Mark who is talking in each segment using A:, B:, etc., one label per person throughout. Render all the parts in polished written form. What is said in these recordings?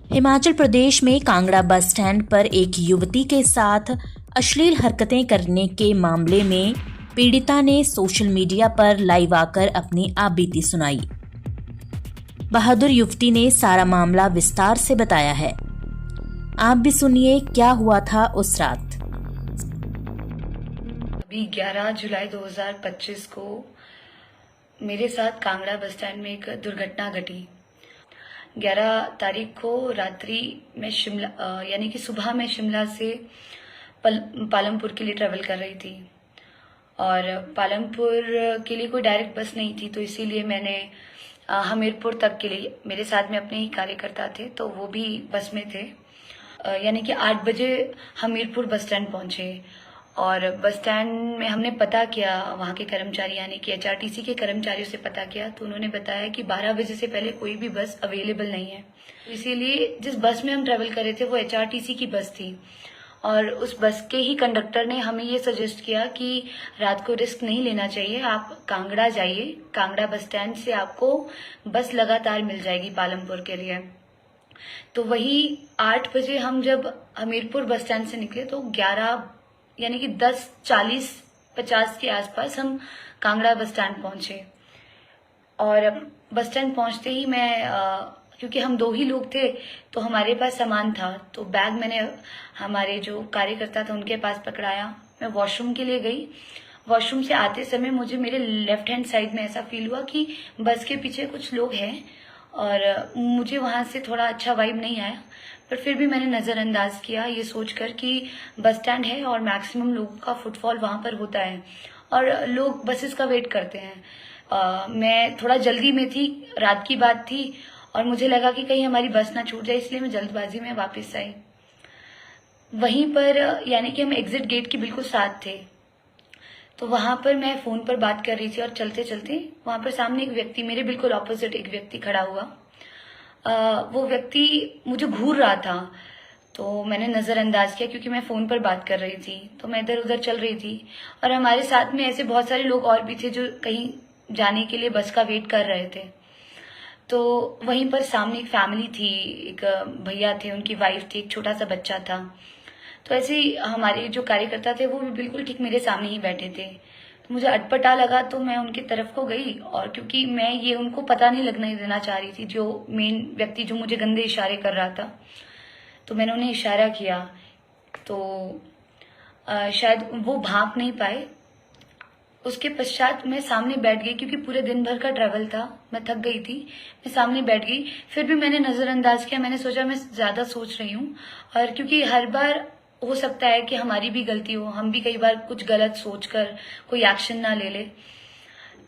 A: हिमाचल प्रदेश में Kangra bus stand पर एक युवती के साथ अश्लील हरकतें करने के मामले में पीड़िता ने सोशल मीडिया पर लाइव आकर अपनी आपबीती सुनाई। बहादुर युवती ने सारा मामला विस्तार से बताया है। आप भी सुनिए क्या हुआ था उस रात।
B: अभी 11 जुलाई 2025 को मेरे साथ कांगड़ा बस स्टैंड में एक दुर्घटना घटी। 11 तारीख को रात्रि में शिमला यानी कि सुबह में शिमला से पालमपुर के लिए ट्रेवल कर रही थी और पालमपुर के लिए कोई डायरेक्ट बस नहीं थी, तो इसीलिए मैंने हमीरपुर तक के लिए, मेरे साथ में अपने ही कार्यकर्ता थे तो वो भी बस में थे, यानी कि 8 बजे हमीरपुर बस स्टैंड पहुंचे और बस स्टैंड में हमने पता किया, वहाँ के कर्मचारी यानी कि एचआरटीसी के कर्मचारियों से पता किया तो उन्होंने बताया कि 12 बजे से पहले कोई भी बस अवेलेबल नहीं है। इसीलिए जिस बस में हम ट्रेवल कर रहे थे वो एचआरटीसी की बस थी और उस बस के ही कंडक्टर ने हमें ये सजेस्ट किया कि रात को रिस्क नहीं लेना चाहिए, आप कांगड़ा जाइए, कांगड़ा बस स्टैंड से आपको बस लगातार मिल जाएगी पालमपुर के लिए। तो वही 8 बजे हम जब हमीरपुर बस स्टैंड से निकले तो 11 यानी कि 10:40-50 के आसपास हम कांगड़ा बस स्टैंड पहुंचे और बस स्टैंड पहुंचते ही मैं क्योंकि हम 2 ही लोग थे तो हमारे पास सामान था, तो बैग मैंने हमारे जो कार्यकर्ता था उनके पास पकड़ाया। मैं वॉशरूम के लिए गई। वॉशरूम से आते समय मुझे मेरे लेफ्ट हैंड साइड में ऐसा फील हुआ कि बस के पीछे कुछ लोग हैं और मुझे वहां से थोड़ा अच्छा वाइब नहीं आया, पर फिर भी मैंने नजरअंदाज किया ये सोचकर कि बस स्टैंड है और मैक्सिमम लोगों का फुटफॉल वहां पर होता है और लोग बसेस का वेट करते हैं। मैं थोड़ा जल्दी में थी, रात की बात थी और मुझे लगा कि कहीं हमारी बस ना छूट जाए, इसलिए मैं जल्दबाजी में वापस आई। वहीं पर यानी कि हम एग्जिट गेट के बिल्कुल साथ थे, तो वहां पर मैं फोन पर बात कर रही थी और चलते चलते वहां पर सामने एक व्यक्ति, मेरे बिल्कुल ऑपोजिट एक व्यक्ति खड़ा हुआ। वो व्यक्ति मुझे घूर रहा था तो मैंने नजरअंदाज किया क्योंकि मैं फोन पर बात कर रही थी, तो मैं इधर उधर चल रही थी और हमारे साथ में ऐसे बहुत सारे लोग और भी थे जो कहीं जाने के लिए बस का वेट कर रहे थे। तो वहीं पर सामने एक फैमिली थी, एक भैया थे, उनकी वाइफ थी, एक छोटा सा बच्चा था। तो ऐसे ही हमारे जो कार्यकर्ता थे वो भी बिल्कुल ठीक मेरे सामने ही बैठे थे, तो मुझे अटपटा लगा तो मैं उनकी तरफ को गई और क्योंकि मैं ये उनको पता नहीं लगने देना चाह रही थी, जो मेन व्यक्ति जो मुझे गंदे इशारे कर रहा था, तो मैंने उन्हें इशारा किया तो शायद वो भाप नहीं पाए। उसके पश्चात मैं सामने बैठ गई क्योंकि पूरे दिन भर का ट्रैवल था, मैं थक गई थी, मैं सामने बैठ गई। फिर भी मैंने नजरअंदाज किया, मैंने सोचा मैं ज्यादा सोच रही हूँ और क्योंकि हर बार हो सकता है कि हमारी भी गलती हो, हम भी कई बार कुछ गलत सोचकर कोई एक्शन ना ले ले,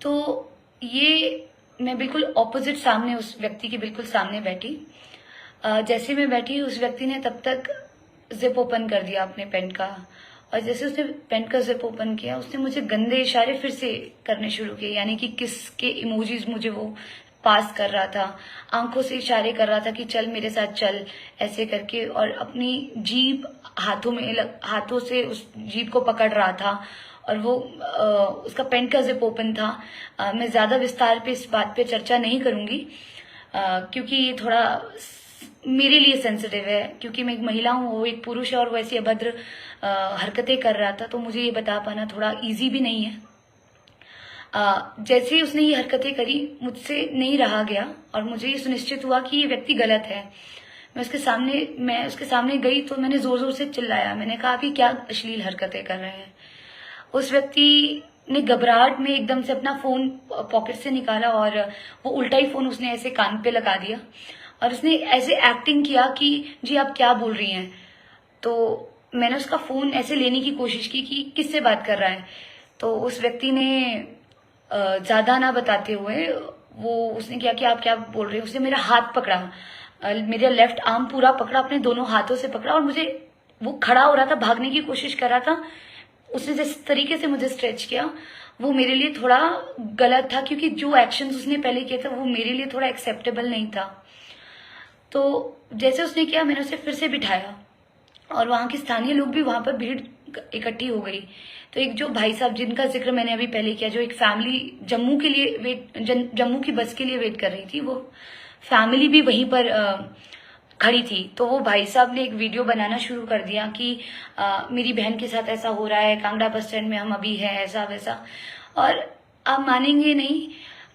B: तो ये मैं बिल्कुल ऑपोजिट सामने उस व्यक्ति के बिल्कुल सामने बैठी। जैसे मैं बैठी उस व्यक्ति ने तब तक जिप ओपन कर दिया अपने पेंट का और जैसे उसने पेंट का जिप ओपन किया उसने मुझे गंदे इशारे फिर से करने शुरू किए, यानी कि किस के इमोजीज मुझे वो पास कर रहा था, आंखों से इशारे कर रहा था कि चल मेरे साथ चल, ऐसे करके, और अपनी जीभ हाथों से उस जीभ को पकड़ रहा था और वो उसका पेंट का जिप ओपन था। मैं ज्यादा विस्तार पे इस बात पे चर्चा नहीं करूंगी क्योंकि ये थोड़ा मेरे लिए सेंसिटिव है, क्योंकि मैं एक महिला हूँ, वो एक पुरुष है और वो ऐसी अभद्र हरकतें कर रहा था, तो मुझे ये बता पाना थोड़ा इजी भी नहीं है। जैसे ही उसने ये हरकतें करी मुझसे नहीं रहा गया और मुझे ये सुनिश्चित हुआ कि ये व्यक्ति गलत है। मैं उसके सामने गई तो मैंने जोर जोर से चिल्लाया, मैंने कहा कि क्या अश्लील हरकतें कर रहे हैं। उस व्यक्ति ने घबराहट में एकदम से अपना फोन पॉकेट से निकाला और वो उल्टा ही फोन उसने ऐसे कान पे लगा दिया और उसने ऐसे एक्टिंग किया कि जी आप क्या बोल रही हैं। तो मैंने उसका फोन ऐसे लेने की कोशिश की कि किससे बात कर रहा है, तो उस व्यक्ति ने ज्यादा ना बताते हुए उसने किया कि आप क्या बोल रहे हो। उसने मेरा हाथ पकड़ा, मेरा लेफ्ट आर्म पूरा पकड़ा, अपने दोनों हाथों से पकड़ा और मुझे, वो खड़ा हो रहा था, भागने की कोशिश कर रहा था। उसने जिस तरीके से मुझे स्ट्रेच किया वो मेरे लिए थोड़ा गलत था क्योंकि जो एक्शंस उसने पहले किए थे वो मेरे लिए थोड़ा एक्सेप्टेबल नहीं था। तो जैसे उसने किया मैंने उसे फिर से बिठाया और वहां के स्थानीय लोग भी, वहां पर भीड़ इकट्ठी हो गई। तो एक जो भाई साहब जिनका जिक्र मैंने अभी पहले किया, जो एक फैमिली जम्मू की बस के लिए वेट कर रही थी, वो फैमिली भी वहीं पर खड़ी थी। तो वो भाई साहब ने एक वीडियो बनाना शुरू कर दिया कि मेरी बहन के साथ ऐसा हो रहा है, कांगड़ा बस स्टैंड में हम अभी है, ऐसा वैसा। और आप मानेंगे नहीं,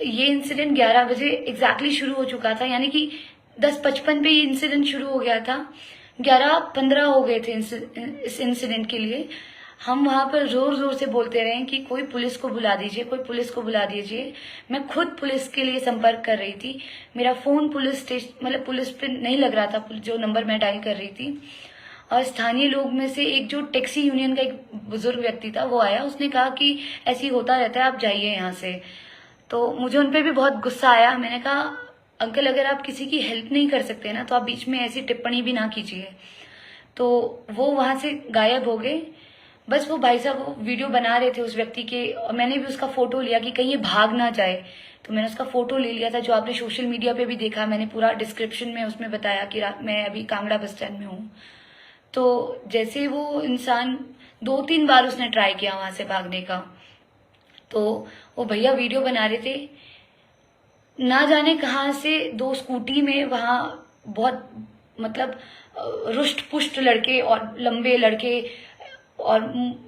B: ये इंसिडेंट 11 बजे एग्जैक्टली शुरू हो चुका था, यानी कि 10:55 पे ये इंसिडेंट शुरू हो गया था। 11:15 हो गए थे इस इंसिडेंट के लिए। हम वहां पर जोर जोर से बोलते रहे कि कोई पुलिस को बुला दीजिए, कोई पुलिस को बुला दीजिए। मैं खुद पुलिस के लिए संपर्क कर रही थी। मेरा फोन पुलिस स्टेशन मतलब पुलिस पे नहीं लग रहा था, जो नंबर मैं डायल कर रही थी। और स्थानीय लोग में से एक जो टैक्सी यूनियन का एक बुजुर्ग व्यक्ति था, वो आया। उसने कहा कि ऐसी होता रहता है, आप जाइए यहाँ से। तो मुझे उनपे भी बहुत गुस्सा आया। मैंने कहा, अंकल अगर आप किसी की हेल्प नहीं कर सकते ना, तो आप बीच में ऐसी टिप्पणी भी ना कीजिए। तो वो वहां से गायब हो गए। बस वो भाई साहब वीडियो बना रहे थे उस व्यक्ति के, और मैंने भी उसका फोटो लिया कि कहीं ये भाग ना जाए। तो मैंने उसका फोटो ले लिया था, जो आपने सोशल मीडिया पे भी देखा। मैंने पूरा डिस्क्रिप्शन में उसमें बताया कि मैं अभी कांगड़ा बस स्टैंड में हूँ। तो जैसे वो इंसान 2-3 बार उसने ट्राई किया वहां से भागने का। तो वो भैया वीडियो बना रहे थे, ना जाने कहाँ से 2 स्कूटी में वहां बहुत मतलब रुष्ट पुष्ट लड़के और लंबे लड़के, और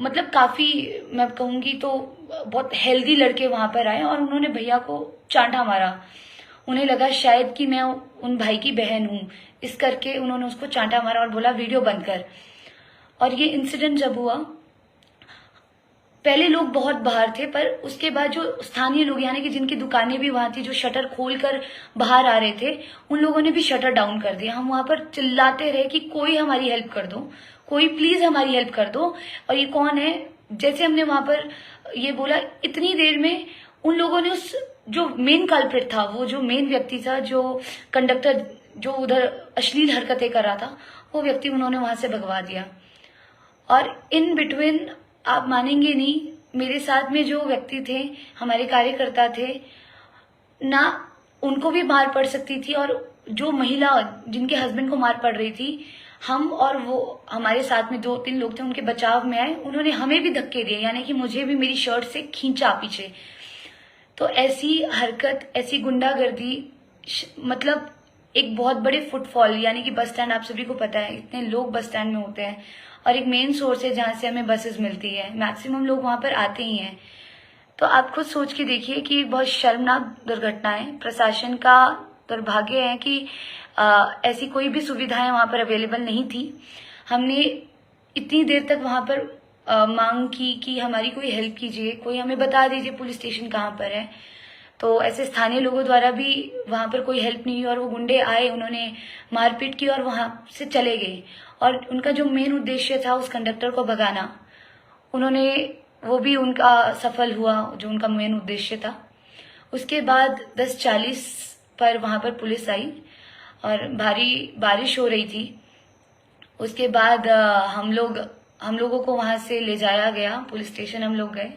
B: मतलब काफी मैं कहूंगी तो बहुत हेल्दी लड़के वहां पर आए, और उन्होंने भैया को चांटा मारा। उन्हें लगा शायद कि मैं उन भाई की बहन हूं, इस करके उन्होंने उसको चांटा मारा और बोला वीडियो बंद कर। और ये इंसिडेंट जब हुआ, पहले लोग बहुत बाहर थे, पर उसके बाद जो स्थानीय लोग यानी कि जिनकी दुकानें भी वहां थी, जो शटर खोलकर बाहर आ रहे थे, उन लोगों ने भी शटर डाउन कर दिया। हम वहां पर चिल्लाते रहे कि कोई हमारी हेल्प कर दो, कोई प्लीज हमारी हेल्प कर दो। और ये कौन है, जैसे हमने वहां पर ये बोला, इतनी देर में उन लोगों ने उस जो मेन कल्प्रिट था, वो जो मेन व्यक्ति था, जो कंडक्टर जो उधर अश्लील हरकतें कर रहा था, वो व्यक्ति उन्होंने वहां से भगवा दिया। और इन बिटवीन आप मानेंगे नहीं, मेरे साथ में जो व्यक्ति थे, हमारे कार्यकर्ता थे ना, उनको भी मार पड़ सकती थी। और जो महिला जिनके हस्बैंड को मार पड़ रही थी, हम और वो हमारे साथ में 2-3 लोग थे, उनके बचाव में आए। उन्होंने हमें भी धक्के दिए, यानी कि मुझे भी मेरी शर्ट से खींचा पीछे। तो ऐसी हरकत, ऐसी गुंडागर्दी, मतलब एक बहुत बड़े फुटफॉल, यानी कि बस स्टैंड आप सभी को पता है, इतने लोग बस स्टैंड में होते हैं, और एक मेन सोर्स है जहां से हमें बसेस मिलती है, मैक्सिमम लोग वहां पर आते ही हैं। तो आप खुद सोच के देखिए कि बहुत शर्मनाक दुर्घटना है। प्रशासन का दुर्भाग्य है कि ऐसी कोई भी सुविधाएं वहां पर अवेलेबल नहीं थी। हमने इतनी देर तक वहां पर मांग की कि हमारी कोई हेल्प कीजिए, कोई हमें बता दीजिए पुलिस स्टेशन कहाँ पर है। तो ऐसे स्थानीय लोगों द्वारा भी वहां पर कोई हेल्प नहीं हुई, और वो गुंडे आए, उन्होंने मारपीट की और वहां से चले गए। और उनका जो मेन उद्देश्य था उस कंडक्टर को भगाना, उन्होंने वो भी उनका सफल हुआ, जो उनका मेन उद्देश्य था। उसके बाद 10:40 पर वहां पर पुलिस आई, और भारी बारिश हो रही थी। उसके बाद हम लोगों को वहां से ले जाया गया, पुलिस स्टेशन हम लोग गए।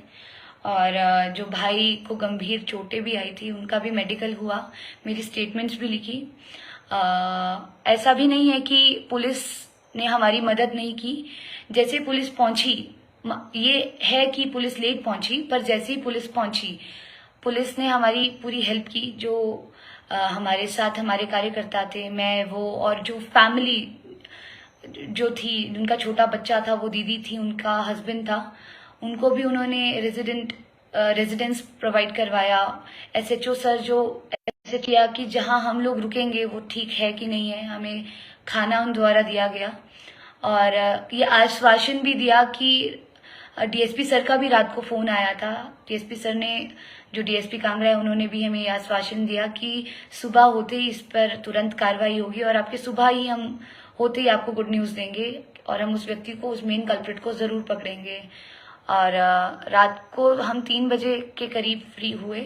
B: और जो भाई को गंभीर चोटें भी आई थी, उनका भी मेडिकल हुआ, मेरी स्टेटमेंट्स भी लिखी। ऐसा भी नहीं है कि पुलिस ने हमारी मदद नहीं की। जैसे पुलिस पहुंची, ये है कि पुलिस लेट पहुंची, पर जैसे ही पुलिस पहुंची, पुलिस ने हमारी पूरी हेल्प की। जो हमारे साथ हमारे कार्यकर्ता थे, मैं, वो, और जो फैमिली जो थी, जिनका छोटा बच्चा था, वो दीदी थी, उनका हस्बैंड था, उनको भी उन्होंने रेजिडेंस प्रोवाइड करवाया। एसएचओ सर जो ऐसे किया कि जहां हम लोग रुकेंगे वो ठीक है कि नहीं है, हमें खाना उन द्वारा दिया गया। और ये आश्वासन भी दिया कि डीएसपी सर का भी रात को फोन आया था। डीएसपी सर ने, जो डीएसपी कांगड़ा है, उन्होंने भी हमें ये आश्वासन दिया कि सुबह होते ही इस पर तुरंत कार्रवाई होगी, और आपके सुबह ही हम होते ही आपको गुड न्यूज देंगे, और हम उस व्यक्ति को, उस मेन कल्प्रिट को जरूर पकड़ेंगे। और रात को हम 3 बजे के करीब फ्री हुए,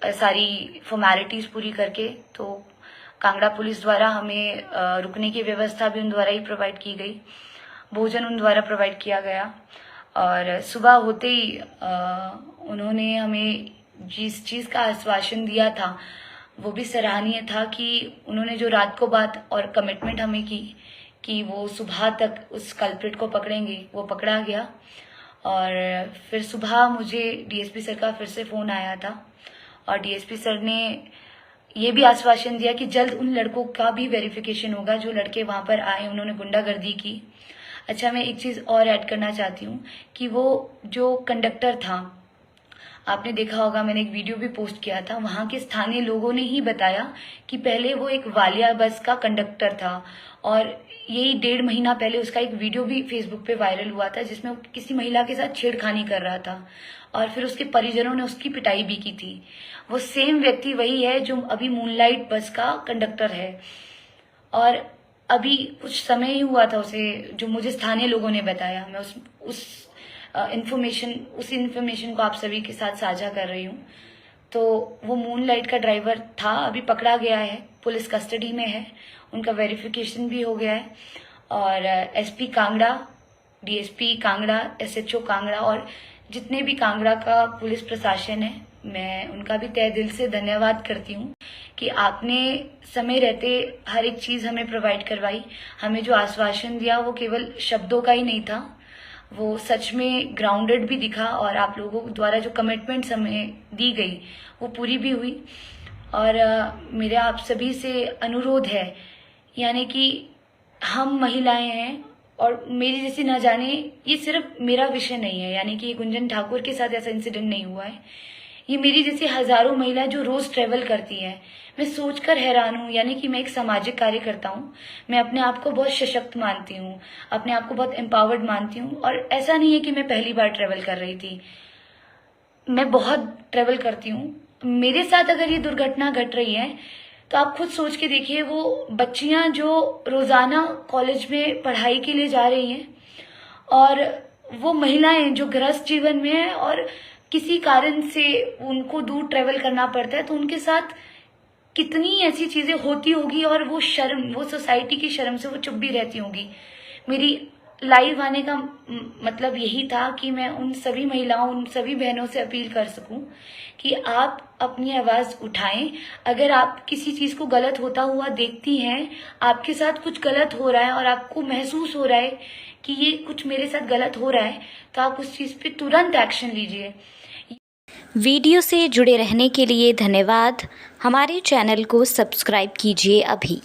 B: सारी फॉर्मेलिटीज पूरी करके। तो कांगड़ा पुलिस द्वारा हमें रुकने की व्यवस्था भी उन द्वारा ही प्रोवाइड की गई, भोजन उन द्वारा प्रोवाइड किया गया। और सुबह होते ही उन्होंने हमें जिस चीज का आश्वासन दिया था, वो भी सराहनीय था कि उन्होंने जो रात को बात और कमिटमेंट हमें की कि वो सुबह तक उस कल्प्रिट को पकड़ेंगे, वो पकड़ा गया। और फिर सुबह मुझे डीएसपी सर का फिर से फोन आया था, और डीएसपी सर ने ये भी आश्वासन दिया कि जल्द उन लड़कों का भी वेरिफिकेशन होगा जो लड़के वहां पर आए, उन्होंने गुंडागर्दी की। अच्छा, मैं एक चीज और ऐड करना चाहती हूँ कि वो जो कंडक्टर था, आपने देखा होगा, मैंने एक वीडियो भी पोस्ट किया था, वहां के स्थानीय लोगों ने ही बताया कि पहले वो एक वालिया बस का कंडक्टर था और यही 1.5 महीना पहले उसका एक वीडियो भी फेसबुक पे वायरल हुआ था जिसमें वो किसी महिला के साथ छेड़खानी कर रहा था और फिर उसके परिजनों ने उसकी पिटाई भी की थी। वो सेम व्यक्ति वही है जो अभी मूनलाइट बस का कंडक्टर है और अभी कुछ समय ही हुआ था उसे, जो मुझे स्थानीय लोगों ने बताया। मैं उस इन्फॉर्मेशन को आप सभी के साथ साझा कर रही हूँ। तो वो मूनलाइट का ड्राइवर था, अभी पकड़ा गया है, पुलिस कस्टडी में है, उनका वेरिफिकेशन भी हो गया है और SP Kangra, DSP Kangra, SHO Kangra और जितने भी कांगड़ा का पुलिस प्रशासन है, मैं उनका भी तहे दिल से धन्यवाद करती हूँ कि आपने समय रहते हर एक चीज हमें प्रोवाइड करवाई। हमें जो आश्वासन दिया वो केवल शब्दों का ही नहीं था, वो सच में ग्राउंडेड भी दिखा और आप लोगों द्वारा जो कमिटमेंट्स हमें दी गई वो पूरी भी हुई। और मेरा आप सभी से अनुरोध है, यानी कि हम महिलाएं हैं और मेरी जैसी न जाने, ये सिर्फ मेरा विषय नहीं है, यानी कि गुंजन ठाकुर के साथ ऐसा इंसिडेंट नहीं हुआ है, ये मेरी जैसी हजारों महिलाएं जो रोज ट्रेवल करती हैं। मैं सोचकर हैरान हूँ, यानी कि मैं एक सामाजिक कार्य करता हूँ, मैं अपने आप को बहुत सशक्त मानती हूँ, अपने आप को बहुत एम्पावर्ड मानती हूँ और ऐसा नहीं है कि मैं पहली बार ट्रेवल कर रही थी, मैं बहुत ट्रेवल करती हूँ। मेरे साथ अगर ये दुर्घटना घट रही है तो आप खुद सोच के देखिए, वो बच्चियां जो रोजाना कॉलेज में पढ़ाई के लिए जा रही हैं और वो महिलाएं जो गृहस्थ जीवन में है और किसी कारण से उनको दूर ट्रेवल करना पड़ता है, तो उनके साथ कितनी ऐसी चीजें होती होगी और वो शर्म, वो सोसाइटी की शर्म से वो चुप भी रहती होंगी। मेरी लाइव आने का मतलब यही था कि मैं उन सभी महिलाओं, उन सभी बहनों से अपील कर सकूं कि आप अपनी आवाज उठाएं। अगर आप किसी चीज को गलत होता हुआ देखती हैं, आपके साथ कुछ गलत हो रहा है और आपको महसूस हो रहा है कि ये कुछ मेरे साथ गलत हो रहा है, तो आप उस चीज पे तुरंत एक्शन लीजिए।
C: वीडियो से जुड़े रहने के लिए धन्यवाद। हमारे चैनल को सब्सक्राइब कीजिए अभी।